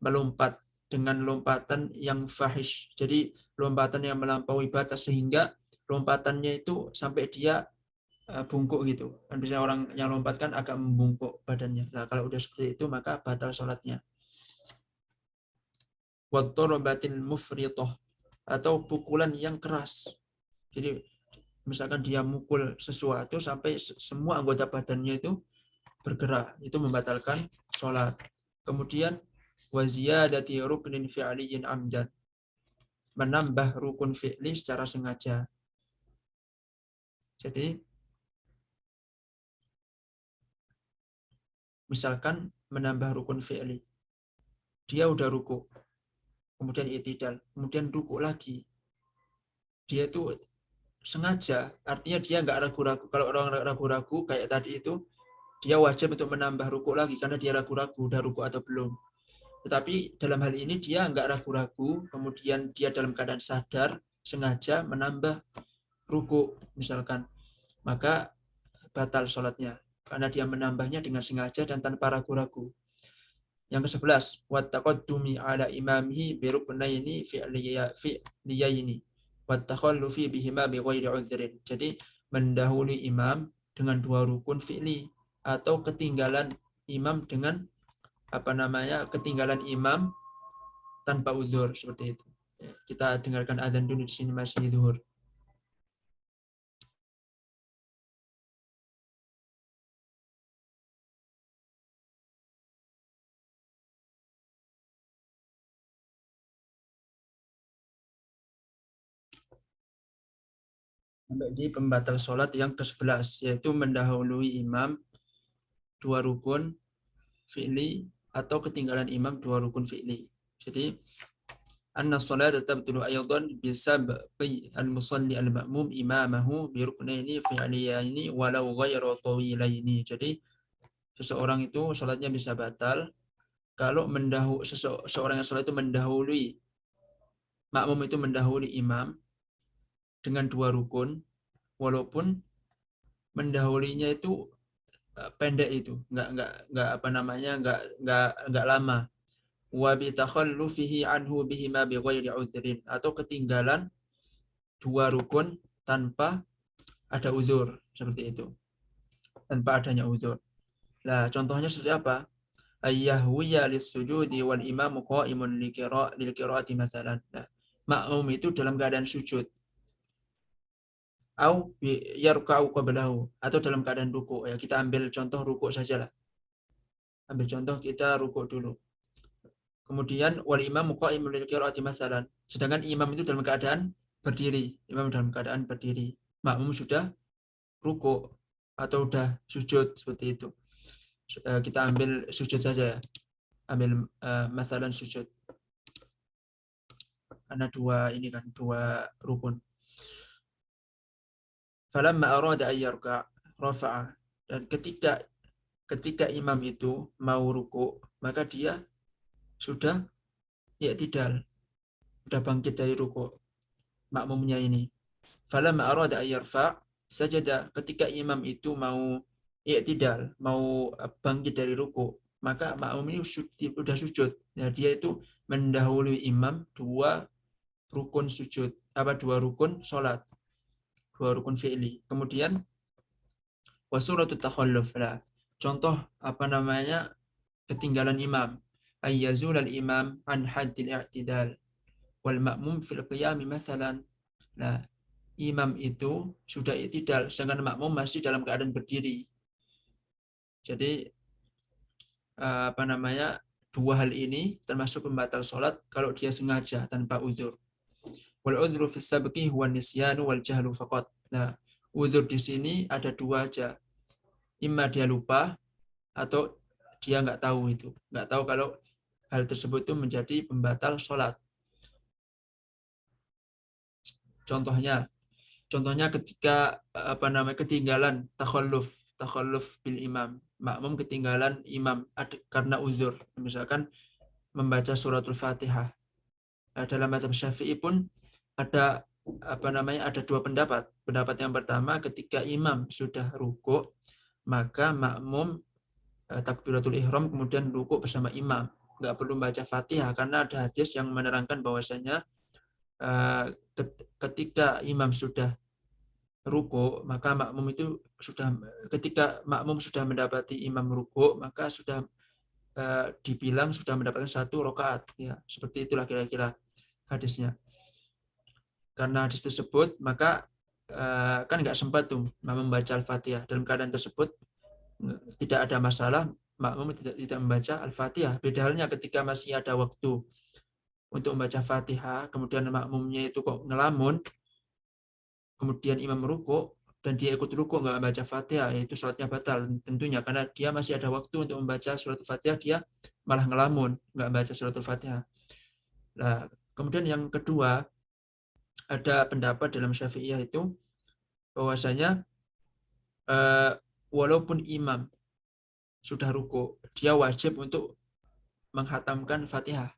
melompat dengan lompatan yang fahish. Jadi lompatan yang melampaui batas sehingga lompatannya itu sampai dia bungkuk gitu. Kan biasanya orang yang lompat kan agak membungkuk badannya. Nah, kalau udah seperti itu maka batal sholatnya. Wattorobatil mufritoh, atau pukulan yang keras. Jadi misalkan dia mukul sesuatu sampai semua anggota badannya itu bergerak, itu membatalkan sholat. Kemudian waziyadati ruknin fi'aliyin amdan, menambah rukun fi'li secara sengaja. Jadi misalkan menambah rukun fi'li, dia udah ruku, kemudian i'tidal, kemudian ruku lagi. Dia itu sengaja, artinya dia nggak ragu-ragu. Kalau orang ragu-ragu kayak tadi itu, dia wajib untuk menambah ruku lagi karena dia ragu-ragu udah ruku atau belum. Tetapi dalam hal ini dia nggak ragu-ragu, kemudian dia dalam keadaan sadar, sengaja menambah ruku misalkan, maka batal sholatnya karena dia menambahnya dengan sengaja dan tanpa ragu-ragu. Yang ke-11, wattaqaddumi ala imamihi biruknaini fi'liyaini wattakhallufi bihima bighairi udhrin. Jadi mendahului imam dengan dua rukun fi'li atau ketinggalan imam dengan ketinggalan imam tanpa uzur seperti itu. Kita dengarkan adzan dulu di sini masih zuhur. Sampai di pembatal sholat yang ke-11, yaitu mendahului imam dua rukun fi'li atau ketinggalan imam dua rukun fi'li. Jadi anna salat tabtulu aydan bisababi al-musalli al-ma'mum imamahu bi ruknaini fi'liyaini walau ghairu tawilaini. Jadi seseorang itu salatnya bisa batal kalau seseorang yang salat itu mendahului makmum itu mendahului imam dengan dua rukun walaupun mendahulinya itu pendek itu, nggak lama. Wa bi takhallufihi anhu bihima bi ghairi udhrin, atau ketinggalan dua rukun tanpa ada uzur seperti itu. Tanpa adanya uzur. Nah, contohnya seperti apa? Ayyahwiya lis-sujudi wal imamu qa'imun lil qira'ati mathalan. Nah, makmum itu dalam keadaan sujud au yarka'u qablahu, atau dalam keadaan ruku. Ya, kita ambil contoh ruku sajalah. Ambil contoh kita ruku dulu. Kemudian wal imam qa'imun lil qira'ati masalan. Sedangkan imam itu dalam keadaan berdiri. Imam dalam keadaan berdiri. Makmum sudah ruku atau sudah sujud seperti itu. Kita ambil sujud saja ya. Ambil masalan sujud. Karena dua rukun. Falamma arada ayyarka rafa'a. Dan ketika imam itu mau ruku, maka dia sudah i'tidal, sudah bangkit dari ruku, makmumnya ini. Falamma arada ayyarfa sajada, ketika imam itu mau i'tidal, mau bangkit dari ruku, maka makmum ini sudah sujud. Ya, dia itu mendahului imam dua rukun sujud, dua rukun salat, dua rukun fi'li. Kemudian wasuratut takhalluf. Nah, contoh ketinggalan imam, ayyazul al-imam an haddil i'tidal wal ma'mum fil qiyam mathalan. Nah, imam itu sudah i'tidal sedangkan makmum masih dalam keadaan berdiri. Jadi dua hal ini termasuk pembatal sholat kalau dia sengaja tanpa udzur. Wal udzru fi sabqi huwa nisyanu wal jahlu faqat. Nah, udzur di sini ada dua aja. Imma dia lupa atau dia nggak tahu kalau hal tersebut itu menjadi pembatal sholat. Contohnya ketika ketinggalan takhalluf bil imam, makmum ketinggalan imam karena uzur, misalkan membaca suratul Fatihah. Dalam mazhab Syafi'i pun ada ada dua pendapat. Pendapat yang pertama, ketika imam sudah ruku, maka makmum takbiratul ihram kemudian ruku bersama imam, nggak perlu membaca Fatihah karena ada hadis yang menerangkan bahwasanya ketika imam sudah ruku, maka makmum itu ketika makmum sudah mendapati imam ruku, maka sudah dibilang sudah mendapatkan satu rakaat, ya seperti itulah kira-kira hadisnya. Karena hadis tersebut, maka kan nggak sempat tuh membaca Al-Fatihah. Dalam keadaan tersebut tidak ada masalah makmum tidak membaca Al-Fatihah. Beda halnya ketika masih ada waktu untuk membaca Fatihah, kemudian makmumnya itu kok ngelamun, kemudian imam ruku dan dia ikut ruku nggak baca Fatihah, itu sholatnya batal tentunya karena dia masih ada waktu untuk membaca surat Fatihah, dia malah ngelamun nggak baca surat Fatihah. Nah, kemudian yang kedua, ada pendapat dalam Syafi'iyah itu bahwasanya walaupun imam sudah ruku, dia wajib untuk menghatamkan Fatihah.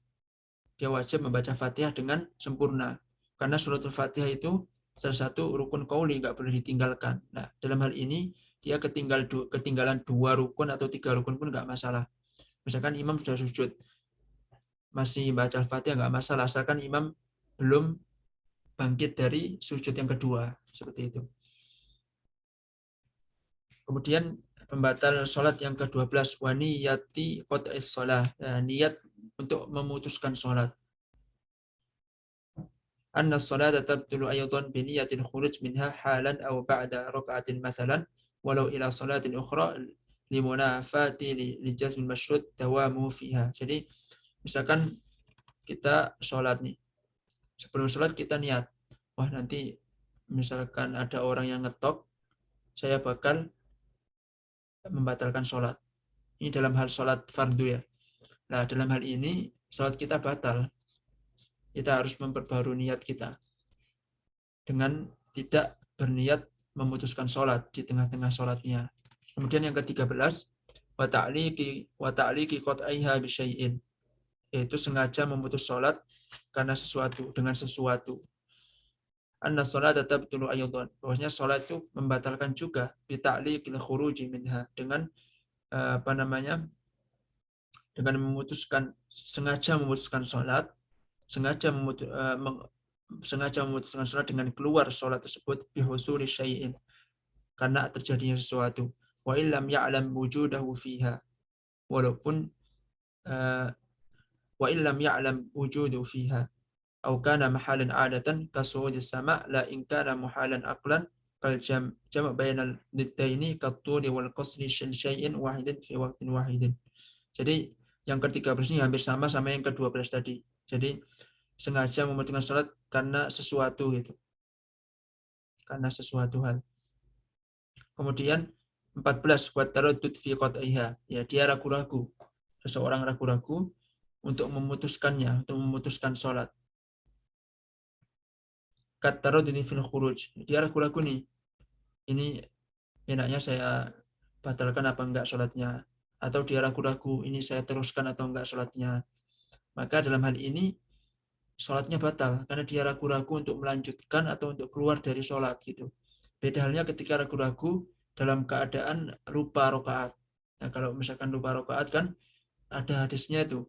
Dia wajib membaca Fatihah dengan sempurna. Karena suratul Fatihah itu salah satu rukun qauli, nggak boleh ditinggalkan. Nah, dalam hal ini dia ketinggalan 2 rukun atau 3 rukun pun nggak masalah. Misalkan imam sudah sujud, masih baca Al-Fatihah nggak masalah, asalkan imam belum bangkit dari sujud yang kedua. Seperti itu. Kemudian pembatal sholat yang ke-12, waniyati qat'is sholat. Nah, niat untuk memutuskan sholat. Anna salata tabtulu aydan bi niyatil khuruj minha halan aw ba'da raka'atin mathalan walau ila salatin ukhra limunafati li jazm masyrut dawamu fiha. Jadi misalkan kita sholat nih, sebelum sholat kita niat, wah nanti misalkan ada orang yang ngetop, saya bakal membatalkan sholat. Ini dalam hal sholat fardu ya. Nah, dalam hal ini sholat kita batal. Kita harus memperbarui niat kita dengan tidak berniat memutuskan sholat di tengah-tengah sholatnya. Kemudian yang ke-13, wa ta'liqi qat'iha bi syai'in, yaitu sengaja memutus sholat karena sesuatu, dengan sesuatu. Anna sholat tabtulu aydan, bahwasanya sholat itu membatalkan juga bi ta'liqil khuruji minha, dengan apa namanya, dengan sengaja memutuskan sholat, sengaja memutuskan sholat dengan keluar sholat tersebut bihusuli syai'in, karena terjadinya sesuatu. Wa illam ya'lam wujudahu fiha, walaupun uh, wa illam ya'lam wujudu fiha atau kana mahalan 'adatan kasu'udis sama' la in kana muhalan aqlan kal jam' bainal diddaini katuli wal qasri syai'in wahidin fi waqtin wahidin. Jadi yang ke-13 ini hampir sama yang ke-12 tadi. Jadi sengaja memutuskan salat karena sesuatu gitu. Karena sesuatu hal. Kemudian 14, wa taraddud fi qat'iha. Ya, dia ragu-ragu. Seseorang ragu-ragu untuk memutuskannya, untuk memutuskan salat. Kat taraddud fil khuruj. Dia ragu-ragu nih. Ini enaknya saya batalkan apa enggak salatnya, atau dia ragu-ragu ini saya teruskan atau enggak salatnya. Maka dalam hal ini sholatnya batal karena dia ragu-ragu untuk melanjutkan atau untuk keluar dari sholat gitu. Beda halnya ketika ragu-ragu dalam keadaan lupa rokaat. Nah, kalau misalkan lupa rokaat kan ada hadisnya itu,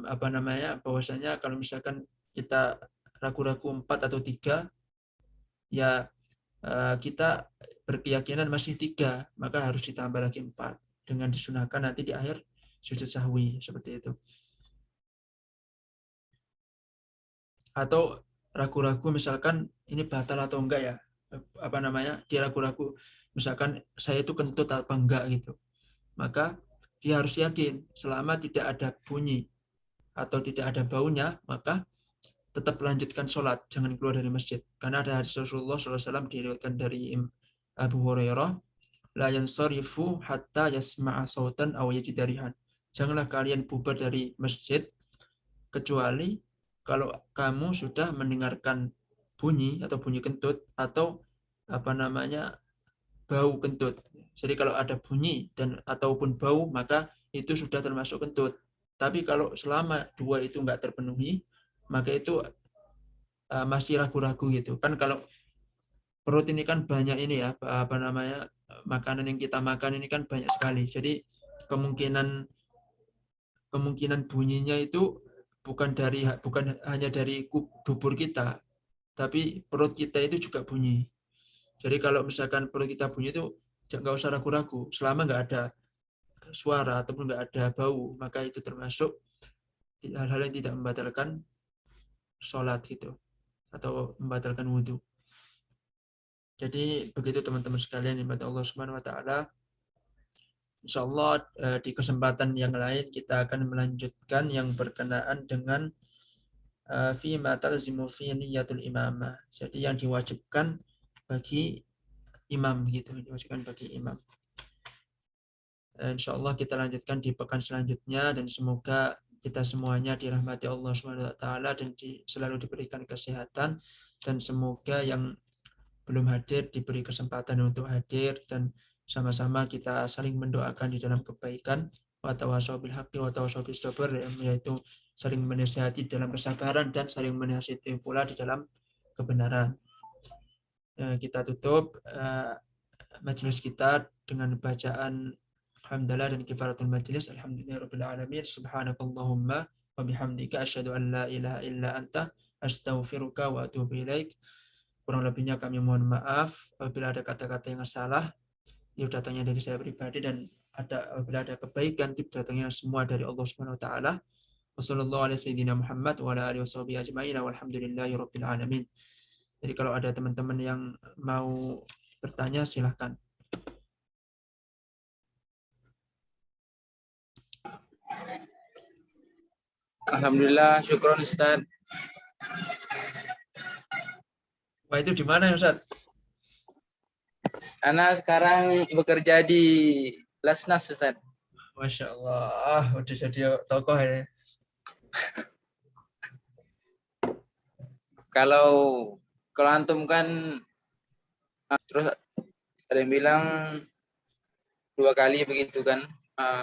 apa namanya, bahwasanya kalau misalkan kita ragu-ragu 4 atau 3, ya kita berkeyakinan masih 3, maka harus ditambah lagi 4 dengan disunahkan nanti di akhir sujud sahwi, seperti itu. Atau ragu-ragu misalkan ini batal atau enggak ya, apa namanya, dia ragu-ragu misalkan saya itu kentut apa enggak gitu, maka dia harus yakin selama tidak ada bunyi atau tidak ada baunya, maka tetap lanjutkan sholat, jangan keluar dari masjid. Karena ada hadis Rasulullah SAW diriwayatkan dari Abu Hurairah, la yansarifu hatta yasma'a sautan aw yajidarihan. Janganlah kalian bubar dari masjid kecuali kalau kamu sudah mendengarkan bunyi atau bunyi kentut atau apa namanya, bau kentut. Jadi kalau ada bunyi dan ataupun bau, maka itu sudah termasuk kentut. Tapi kalau selama 2 itu enggak terpenuhi, maka itu masih ragu-ragu gitu. Kan kalau perut ini kan banyak ini ya, apa namanya, makanan yang kita makan ini kan banyak sekali. Jadi kemungkinan kemungkinan bunyinya itu bukan hanya dari dubur kita, tapi perut kita itu juga bunyi. Jadi kalau misalkan perut kita bunyi itu nggak usah ragu-ragu, selama nggak ada suara ataupun nggak ada bau, maka itu termasuk hal-hal yang tidak membatalkan sholat gitu, atau membatalkan wudhu. Jadi begitu teman-teman sekalian, ibadah Allah Subhanahu Wa Taala. Insya Allah di kesempatan yang lain kita akan melanjutkan yang berkenaan dengan fima talzimu fi niyatul imamah. Jadi yang diwajibkan bagi imam gitu, diwajibkan bagi imam. Insya Allah kita lanjutkan di pekan selanjutnya dan semoga kita semuanya dirahmati Allah SWT dan selalu diberikan kesehatan dan semoga yang belum hadir diberi kesempatan untuk hadir dan sama-sama kita saling mendoakan di dalam kebaikan wa tawasau bil haqqi wa tawasau bis sabr, yaitu saling menasihati dalam kesabaran dan saling menasihati pula di dalam kebenaran. Kita tutup majelis kita dengan bacaan Alhamdulillah dan kifaratul majlis. Alhamdulillahirabbil alamin. Subhanakallahumma wa bihamdika asyhadu an la ilaha illa anta astaghfiruka wa atubu ilaik. Kurang lebihnya kami mohon maaf apabila ada kata-kata yang salah. Itu datangnya dari saya pribadi dan apabila ada kebaikan itu datangnya semua dari Allah Subhanahu wa taala. Wassallallahu ala sayyidina Muhammad wa ala alihi washabihi ajma'in walhamdulillahirabbil alamin. Jadi kalau ada teman-teman yang mau bertanya silahkan. Alhamdulillah, syukron Ustaz. Wah, itu di mana ya Ustaz? Ana sekarang bekerja di Lasnas Ustaz. Masya Allah, udah jadi tokoh ya. Kalau antum kan terus ada yang bilang 2 kali begitu kan.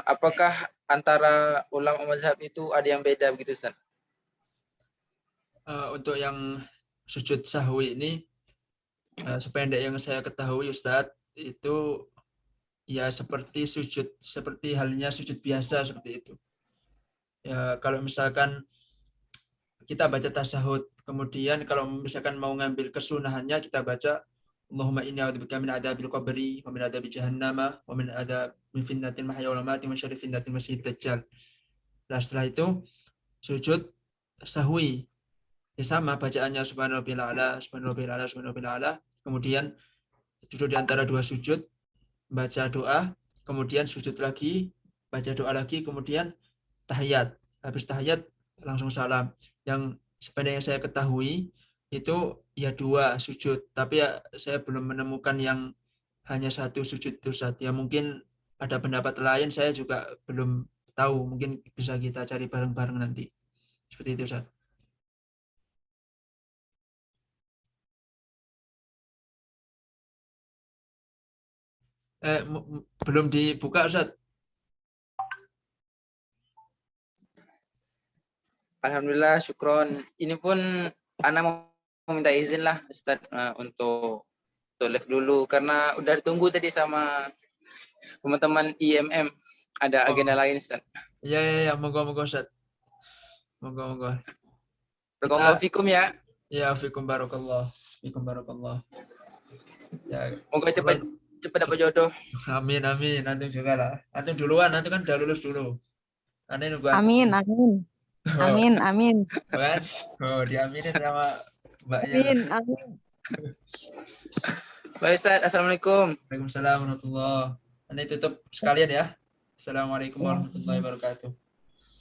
Apakah antara ulama mazhab itu ada yang beda begitu Ustaz? Untuk yang sujud sahwi ini, sependek yang saya ketahui Ustadz, itu ya seperti halnya sujud biasa seperti itu. Ya, kalau misalkan kita baca tasyahud, kemudian kalau misalkan mau ngambil kesunahannya kita baca Allahumma inni a'udzubika min adzabil qabri wa min adzabi jahannama wa min min fitnatil mahya wal mamati wa syarri fitnatil masiihid dajjal. Nah, setelah itu sujud sahwi. Ya sama bacaannya subhanallah ala, subhanallah ala, subhanallah ala. Kemudian duduk di antara dua sujud, baca doa, kemudian sujud lagi, baca doa lagi, kemudian tahiyat. Habis tahiyat langsung salam. Yang sebenarnya saya ketahui itu ya 2 sujud, tapi ya saya belum menemukan yang hanya 1 sujud itu saja. Ya mungkin ada pendapat lain, saya juga belum tahu. Mungkin bisa kita cari bareng-bareng nanti. Seperti itu, Ustaz. Belum dibuka, Ustaz. Alhamdulillah, syukron. Ini pun Ana mau minta izin lah Ustaz untuk live dulu karena udah ditunggu tadi sama teman-teman IMM. Ada agenda lain Ustaz. Ya, monggo Ustaz. Monggo. Barakallahu fikum ya. Ya, fikum barakallah. Fikum barakallah. Ya, semoga cepat dapat jodoh. Amin. Nanti juga lah. Nanti duluan, nanti kan udah lulus dulu. Nanti nunggu Amin. Kan? Oh, diaminin sama Mbaknya. Amin. Baik Ustaz, assalamualaikum. Waalaikumsalam warahmatullahi. Nanti tutup sekalian ya. Assalamualaikum warahmatullahi wabarakatuh.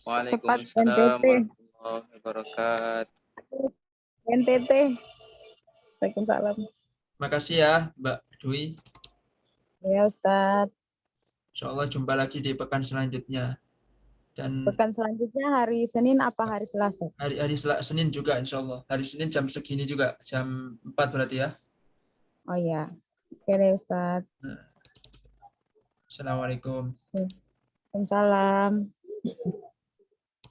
Waalaikumsalam warahmatullahi wabarakatuh. NTT. Waalaikumsalam. Makasih ya Mbak Dwi. Ya Ustadz. Insyaallah jumpa lagi di pekan selanjutnya. Dan pekan selanjutnya hari Senin apa hari Selasa? Hari Senin juga insyaallah. Hari Senin jam segini juga, jam 4 berarti ya. Oh iya. Oke deh Ustadz. Assalamualaikum. Waalaikumsalam.